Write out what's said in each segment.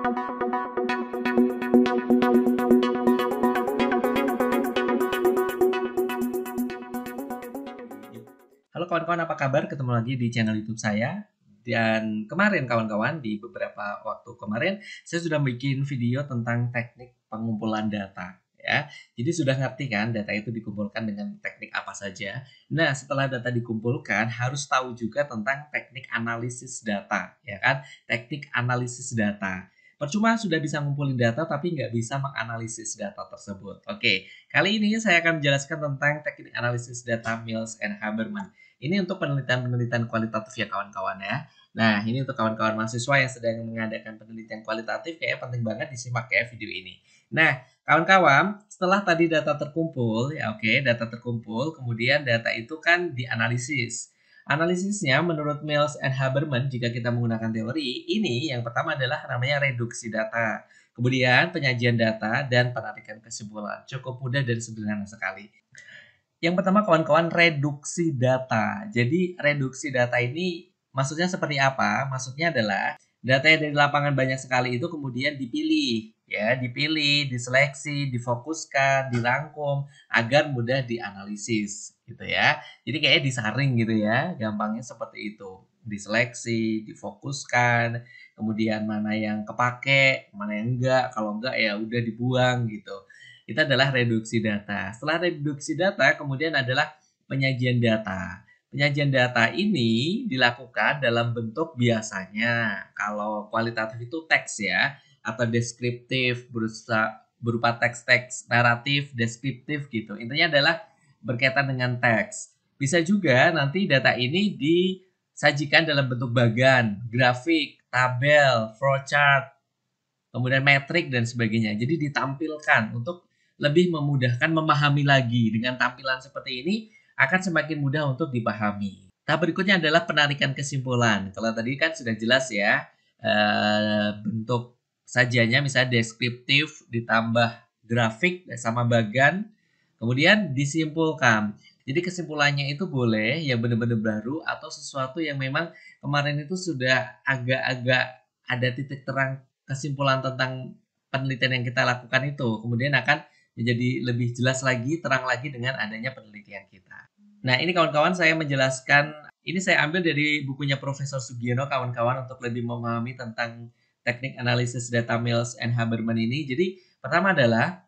Halo kawan-kawan, apa kabar? Ketemu lagi di channel YouTube saya. Dan kemarin kawan-kawan, di beberapa waktu kemarin, saya sudah bikin video tentang teknik pengumpulan data. Ya, jadi sudah ngerti kan data itu dikumpulkan dengan teknik apa saja. Nah, setelah data dikumpulkan, harus tahu juga tentang teknik analisis data, ya kan? Teknik analisis data. Percuma sudah bisa ngumpulin data tapi nggak bisa menganalisis data tersebut. Oke, kali ini saya akan menjelaskan tentang teknik analisis data Mills and Habermas. Ini untuk penelitian-penelitian kualitatif ya kawan-kawan ya. Nah, ini untuk kawan-kawan mahasiswa yang sedang mengadakan penelitian kualitatif, kayak penting banget disimak ya video ini. Nah, kawan-kawan, setelah tadi data terkumpul, ya oke, data terkumpul, kemudian data itu kan dianalisis. Analisisnya menurut Mills and Habermas, jika kita menggunakan teori, ini yang pertama adalah namanya reduksi data. Kemudian penyajian data dan penarikan kesimpulan. Cukup mudah dan sederhana sekali. Yang pertama kawan-kawan, reduksi data. Jadi reduksi data ini maksudnya seperti apa? Maksudnya adalah data yang dari lapangan banyak sekali itu kemudian dipilih, ya, dipilih, diseleksi, difokuskan, dirangkum agar mudah dianalisis, gitu ya. Jadi kayak disaring gitu ya, gampangnya seperti itu. Diseleksi, difokuskan, kemudian mana yang kepake, mana yang enggak, kalau enggak ya udah dibuang gitu. Itu adalah reduksi data. Setelah reduksi data, kemudian adalah penyajian data. Penyajian data ini dilakukan dalam bentuk biasanya, kalau kualitatif itu teks ya, atau deskriptif, berupa teks-teks naratif, deskriptif gitu. Intinya adalah berkaitan dengan teks. Bisa juga nanti data ini disajikan dalam bentuk bagan, grafik, tabel, flowchart, kemudian metrik dan sebagainya. Jadi ditampilkan untuk lebih memudahkan memahami lagi. Dengan tampilan seperti ini akan semakin mudah untuk dipahami. Tahap berikutnya adalah penarikan kesimpulan. Kalau tadi kan sudah jelas ya, bentuk sajiannya misalnya deskriptif ditambah grafik sama bagan, kemudian disimpulkan. Jadi kesimpulannya itu boleh yang benar-benar baru atau sesuatu yang memang kemarin itu sudah agak-agak ada titik terang kesimpulan tentang penelitian yang kita lakukan itu kemudian akan menjadi lebih jelas lagi, terang lagi dengan adanya penelitian kita. Nah, ini kawan-kawan saya menjelaskan, ini saya ambil dari bukunya Profesor Sugiono kawan-kawan untuk lebih memahami tentang teknik analisis data Mills and Habermas ini. Jadi, pertama adalah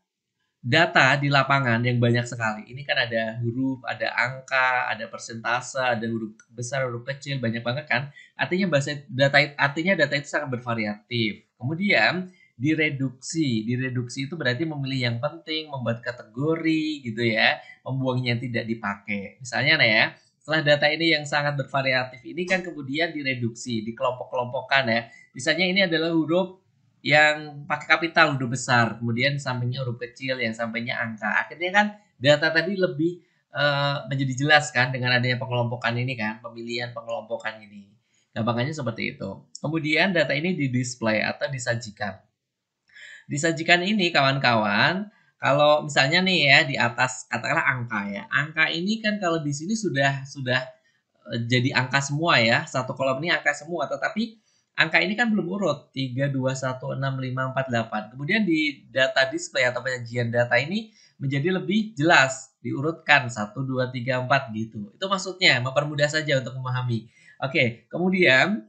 data di lapangan yang banyak sekali. Ini kan ada huruf, ada angka, ada persentase, ada huruf besar, huruf kecil, banyak banget kan. Artinya data itu sangat bervariatif. Kemudian direduksi itu berarti memilih yang penting, membuat kategori gitu ya, membuangnya yang tidak dipakai. Misalnya nih ya, setelah data ini yang sangat bervariatif ini kan kemudian direduksi, dikelompok-kelompokkan ya. Misalnya ini adalah huruf yang pakai kapital huruf besar, kemudian sampingnya huruf kecil, yang sampingnya angka. Akhirnya kan data tadi lebih menjadi jelas kan dengan adanya pengelompokan ini kan, pemilihan pengelompokan ini. Gampangannya seperti itu. Kemudian data ini di-display atau disajikan. Disajikan ini kawan-kawan, kalau misalnya nih ya di atas katakanlah angka ya. Angka ini kan kalau di sini sudah jadi angka semua ya. Satu kolom ini angka semua, tetapi angka ini kan belum urut 3, 2, 1, 6, 5, 4, 8. Kemudian di data display atau penyajian data ini menjadi lebih jelas, diurutkan 1, 2, 3, 4 gitu. Itu maksudnya mempermudah saja untuk memahami. Oke, kemudian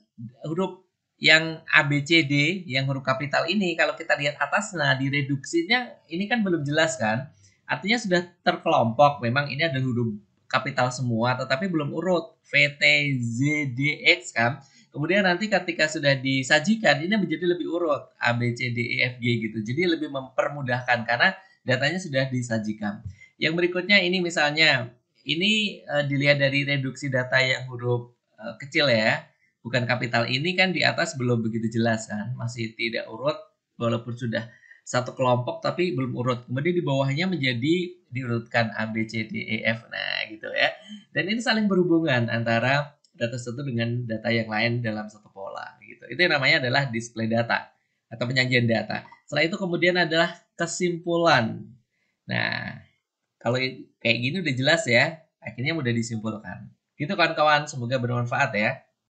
huruf yang A, B, C, D, yang huruf kapital ini, kalau kita lihat atas, nah direduksinya ini kan belum jelas kan. Artinya sudah terkelompok, memang ini ada huruf kapital semua, tetapi belum urut. V, T, Z, D, X kan. Kemudian nanti ketika sudah disajikan, ini menjadi lebih urut. A, B, C, D, E, F, G gitu. Jadi lebih mempermudahkan karena datanya sudah disajikan. Yang berikutnya ini misalnya, ini dilihat dari reduksi data yang huruf kecil ya, bukan kapital ini kan di atas belum begitu jelas kan, masih tidak urut walaupun sudah satu kelompok tapi belum urut. Kemudian di bawahnya menjadi diurutkan A, B, C, D, E, F. Nah, gitu ya. Dan ini saling berhubungan antara data satu dengan data yang lain dalam satu pola gitu. Itu yang namanya adalah display data atau penyajian data. Setelah itu kemudian adalah kesimpulan. Nah, kalau kayak gini udah jelas ya, akhirnya mudah disimpulkan. Gitu kawan-kawan, semoga bermanfaat ya.